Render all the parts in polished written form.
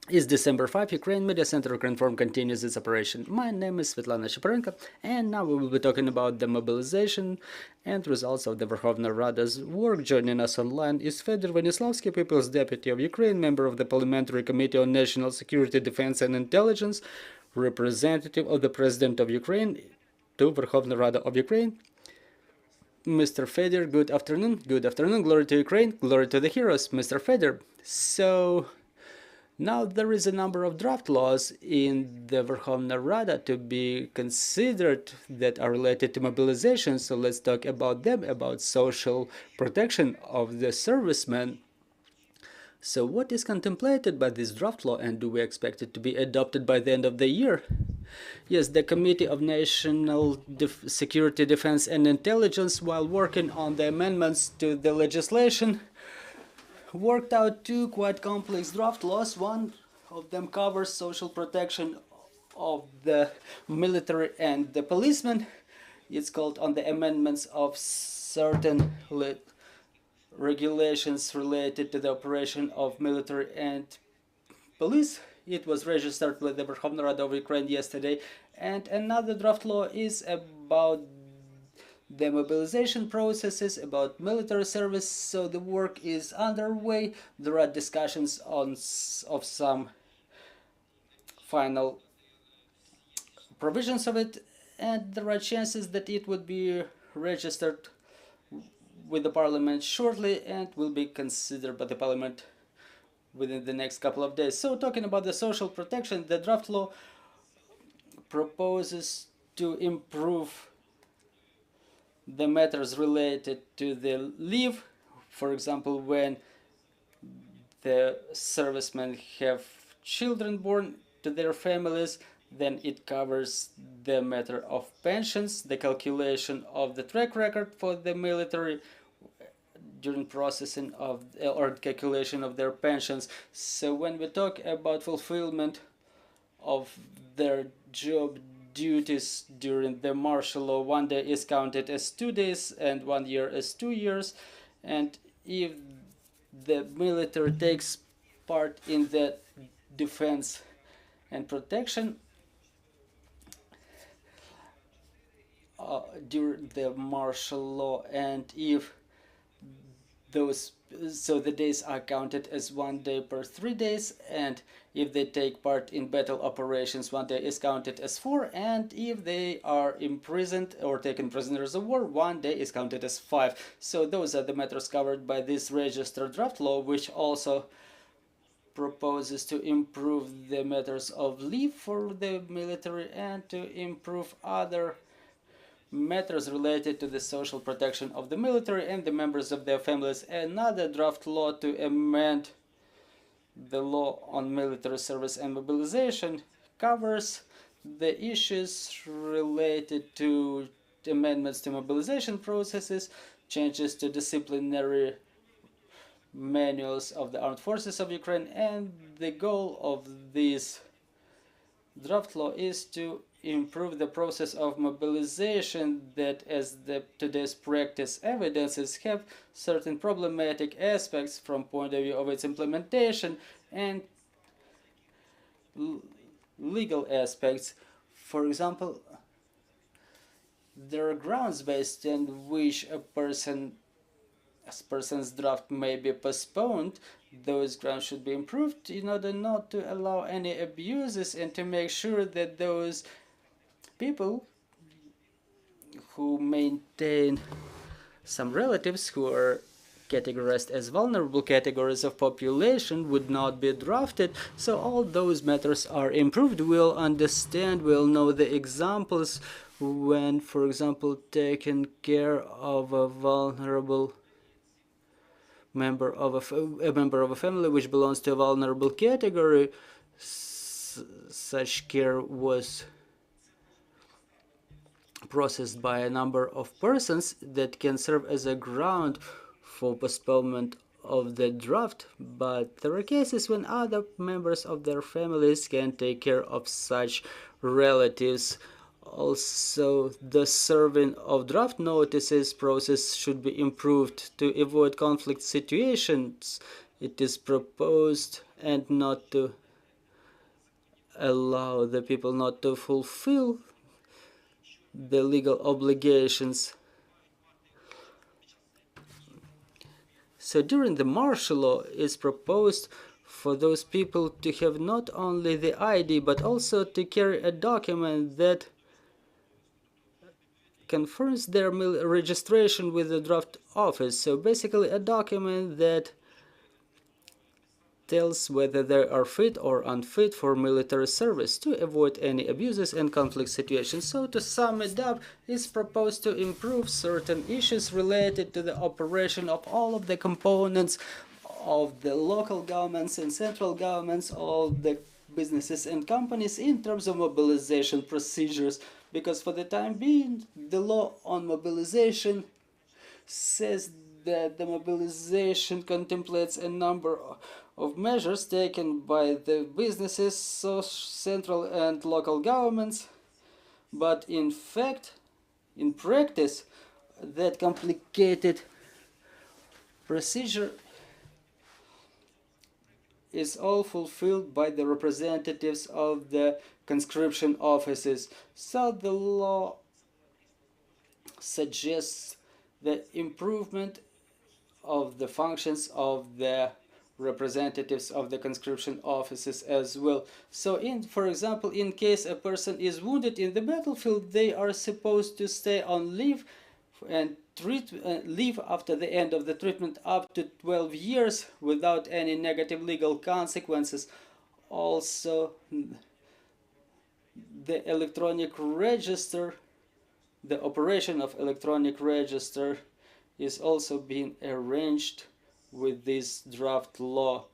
It's December 5, Ukraine Media Center Confirm continues its operation. My name is Svetlana Shaparenko, and now we will be talking about the mobilization and results of the Verkhovna Rada's work. Joining us online is Fedir Venislavskyi, People's Deputy of Ukraine, member of the Parliamentary Committee on National Security, Defense and Intelligence, representative of the President of Ukraine to Verkhovna Rada of Ukraine. Mr. Fedir, good afternoon. Good afternoon. Glory to Ukraine. Glory to the heroes. Mr. Fedir. So, now there is a number of draft laws in the Verkhovna Rada to be considered that are related to mobilization. So let's talk about them, about social protection of the servicemen. So what is contemplated by this draft law, and do we expect it to be adopted by the end of the year? Yes, the Committee of National Security, Defense and Intelligence, while working on the amendments to the legislation, worked out two quite complex draft laws. One of them covers social protection of the military and the policemen. It's called on the amendments of certain regulations related to the operation of military and police. It was registered with the Verkhovna Rada of Ukraine yesterday. And another draft law is about the mobilization processes, about military service. So the work is underway. There are discussions of some final provisions of it, and there are chances that it would be registered with the parliament shortly and will be considered by the parliament within the next couple of days. So talking about the social protection, the draft law proposes to improve the matters related to the leave. For example, when the servicemen have children born to their families, then it covers the matter of pensions, the calculation of the track record for the military during processing of or calculation of their pensions. So when we talk about fulfillment of their job duties during the martial law, 1 day is counted as 2 days and 1 year as 2 years. And if the military takes part in the defense and protection during the martial law, and if those, so the days are counted as 1 day per 3 days, and if they take part in battle operations, 1 day is counted as 4, and if they are imprisoned or taken prisoners of war, 1 day is counted as 5. So those are the matters covered by this registered draft law, which also proposes to improve the matters of leave for the military and to improve other matters related to the social protection of the military and the members of their families. Another draft law to amend the law on military service and mobilization covers the issues related to amendments to mobilization processes, changes to disciplinary manuals of the armed forces of Ukraine, and the goal of this draft law is to improve the process of mobilization that, as the today's practice evidences, have certain problematic aspects from point of view of its implementation and legal aspects. For example, there are grounds based on which a person's draft may be postponed. Those grounds should be improved in order not to allow any abuses and to make sure that those people who maintain some relatives who are categorized as vulnerable categories of population would not be drafted. So all those matters are improved. We'll understand, we'll know the examples when, for example, taking care of a vulnerable member of a member of a family which belongs to a vulnerable category. Such care was processed by a number of persons that can serve as a ground for postponement of the draft, but there are cases when other members of their families can take care of such relatives. Also, the serving of draft notices process should be improved to avoid conflict situations. It is proposed and not to allow the people not to fulfill the legal obligations. So during the martial law, it's proposed for those people to have not only the ID but also to carry a document that confirms their registration with the draft office. So basically a document that tells whether they are fit or unfit for military service to avoid any abuses and conflict situations. So to sum it up, it's proposed to improve certain issues related to the operation of all of the components of the local governments and central governments, all the businesses and companies in terms of mobilization procedures, because for the time being the law on mobilization says that the mobilization contemplates a number of measures taken by the businesses, so central and local governments, but in fact, in practice, that complicated procedure is all fulfilled by the representatives of the conscription offices. So the law suggests the improvement of the functions of the representatives of the conscription offices as well. So for example, in case a person is wounded in the battlefield, they are supposed to stay on leave and leave after the end of the treatment up to 12 years without any negative legal consequences. Also, the electronic register, the operation of electronic register is also being arranged with this draft law.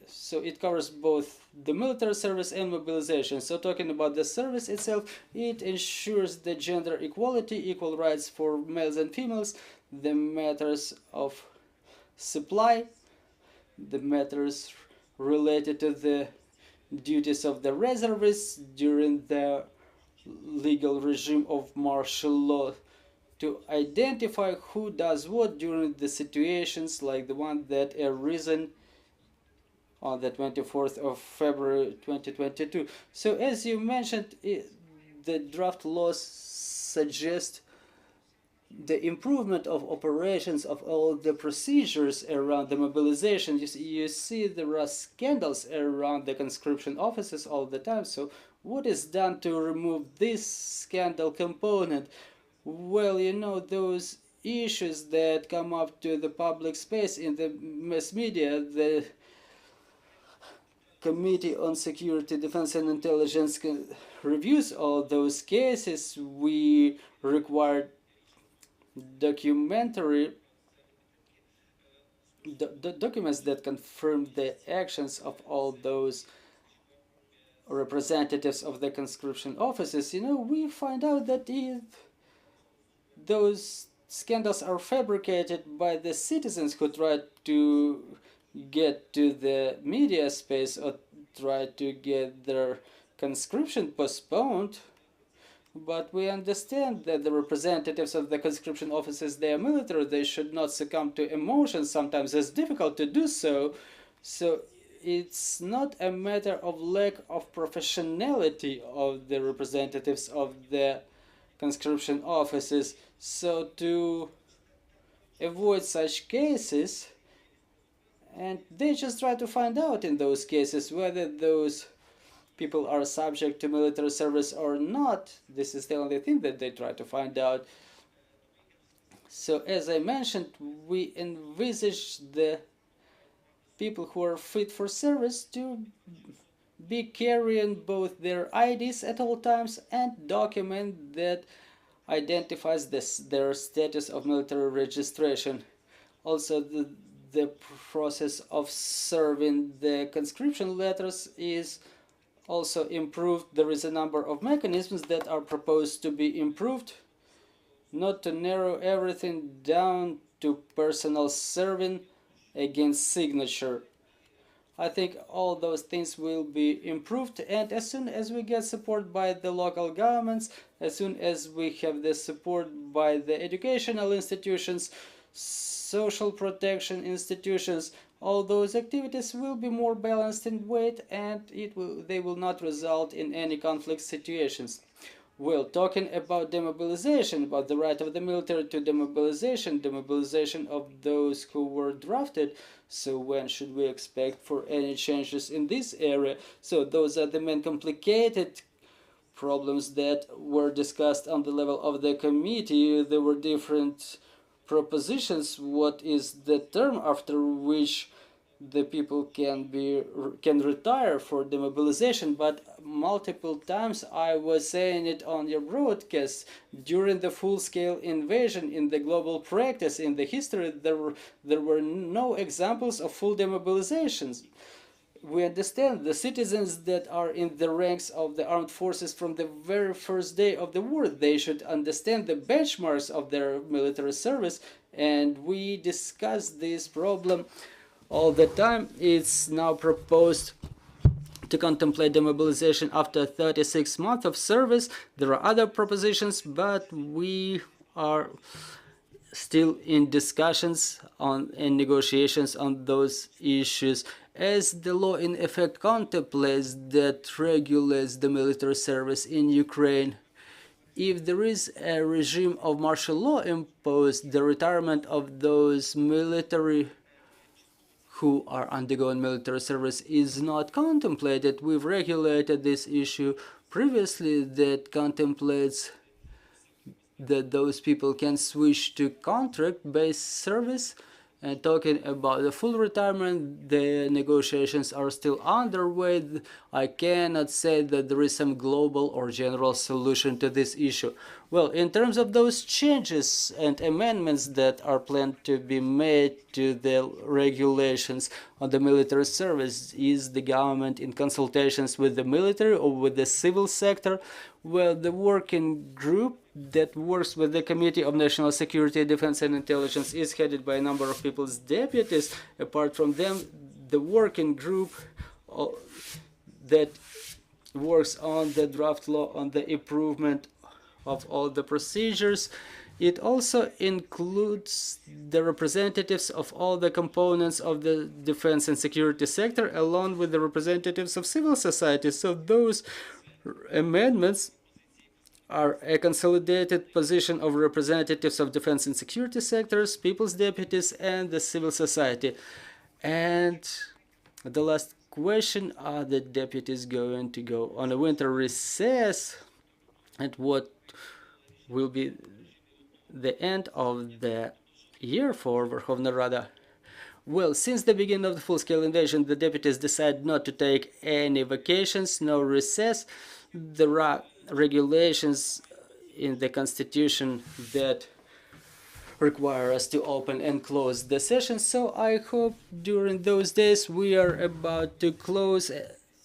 So it covers both the military service and mobilization. So talking about the service itself, it ensures the gender equality, equal rights for males and females, the matters of supply, the matters related to the duties of the reservists during the legal regime of martial law, to identify who does what during the situations like the one that arisen on the 24th of February 2022. So as you mentioned, the draft laws suggest the improvement of operations of all the procedures around the mobilization. You see there are scandals around the conscription offices all the time. So what is done to remove this scandal component? Well, you know, those issues that come up to the public space in the mass media, the Committee on Security, Defense and Intelligence reviews all those cases. We required documentary documents that confirm the actions of all those representatives of the conscription offices. You know, we find out that those scandals are fabricated by the citizens who try to get to the media space or try to get their conscription postponed. But we understand that the representatives of the conscription offices, they are military, they should not succumb to emotions. Sometimes it's difficult to do so. So it's not a matter of lack of professionality of the representatives of the conscription offices. So to avoid such cases, and they just try to find out in those cases whether those people are subject to military service or not. This is the only thing that they try to find out. So as I mentioned, we envisage the people who are fit for service to be carrying both their IDs at all times and document that identifies their status of military registration. Also, the process of serving the conscription letters is also improved. There is a number of mechanisms that are proposed to be improved, not to narrow everything down to personal serving against signature. I think all those things will be improved, and as soon as we get support by the local governments, as soon as we have the support by the educational institutions, social protection institutions, all those activities will be more balanced in weight, and they will not result in any conflict situations. Well, talking about demobilization, about the right of the military to demobilization of those who were drafted. So when should we expect for any changes in this area? So those are the main complicated problems that were discussed on the level of the committee. There were different propositions. What is the term after which the people can retire for demobilization? But multiple times I was saying it on your broadcast, during the full-scale invasion in the global practice in the history, there were no examples of full demobilizations. We understand the citizens that are in the ranks of the armed forces from the very first day of the war, they should understand the benchmarks of their military service, and we discuss this problem all the time. It's now proposed to contemplate demobilization after 36 months of service. There are other propositions, but we are still in discussions on and negotiations on those issues, as the law in effect contemplates that regulates the military service in Ukraine. If there is a regime of martial law imposed, the retirement of those military who are undergoing military service is not contemplated. We've regulated this issue previously that contemplates that those people can switch to contract-based service. And talking about the full retirement, the negotiations are still underway. I cannot say that there is some global or general solution to this issue. Well, in terms of those changes and amendments that are planned to be made to the regulations on the military service, is the government in consultations with the military or with the civil sector? Well, the working group that works with the Committee of National Security, Defense and Intelligence is headed by a number of people's deputies. Apart from them, the working group that works on the draft law on the improvement of all the procedures, it also includes the representatives of all the components of the defense and security sector, along with the representatives of civil society. So those amendments are a consolidated position of representatives of defense and security sectors, people's deputies, and the civil society. And the last question, are the deputies going to go on a winter recess? And what will be the end of the year for Verkhovna Rada? Well, since the beginning of the full-scale invasion, the deputies decided not to take any vacations, no recess. There are regulations in the constitution that require us to open and close the session, so I hope during those days we are about to close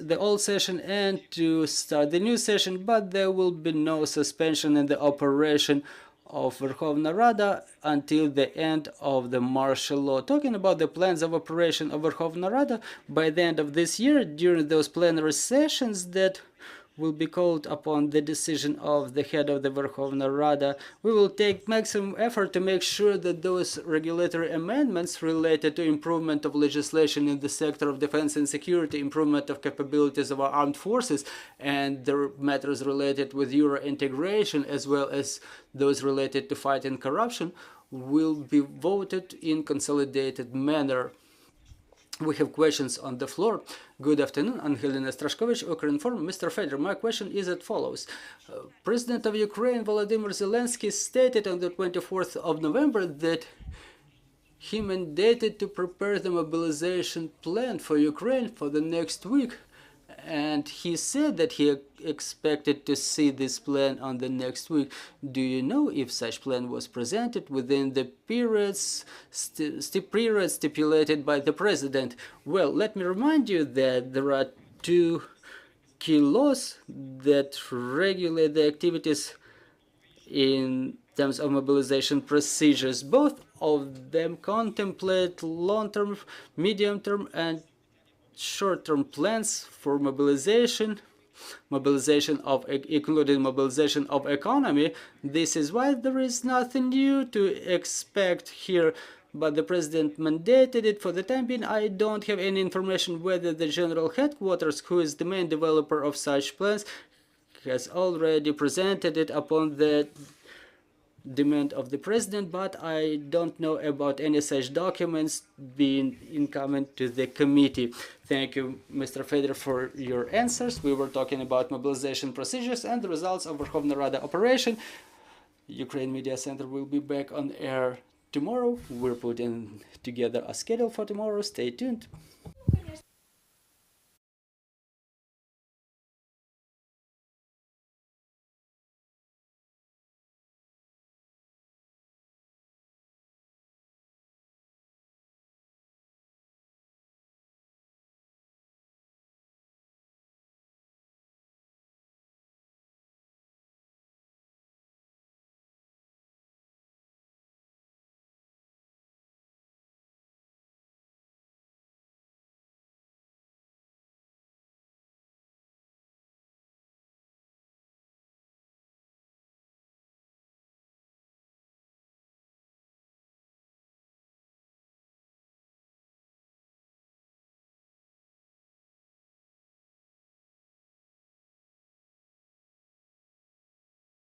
the old session and to start the new session, but there will be no suspension in the operation of Verkhovna Rada until the end of the martial law. Talking about the plans of operation of Verkhovna Rada, by the end of this year, during those plenary sessions that will be called upon the decision of the head of the Verkhovna Rada, we will take maximum effort to make sure that those regulatory amendments related to improvement of legislation in the sector of defense and security, improvement of capabilities of our armed forces, and the matters related with Euro integration, as well as those related to fighting corruption, will be voted in consolidated manner. We have questions on the floor. Good afternoon, Angelina Strashkovich, Ukrinform. Mr. Fedir, my question is as follows. President of Ukraine, Volodymyr Zelensky, stated on the 24th of November that he mandated to prepare the mobilization plan for Ukraine for the next week. And he said that he expected to see this plan on the next week. Do you know if such plan was presented within the periods stipulated by the president? Well, let me remind you that there are two key laws that regulate the activities in terms of mobilization procedures. Both of them contemplate long-term, medium-term, and short-term plans for mobilization of including mobilization of economy. This is why there is nothing new to expect here. but the president mandated it for the time being. I don't have any information whether the general headquarters, who is the main developer of such plans, has already presented it upon the demand of the president, but I don't know about any such documents being incoming to the committee. Thank you, Mr. Fedir, for your answers. We were talking about mobilization procedures and the results of Verkhovna Rada operation. Ukraine Media Center will be back on air tomorrow. We're putting together a schedule for tomorrow. Stay tuned.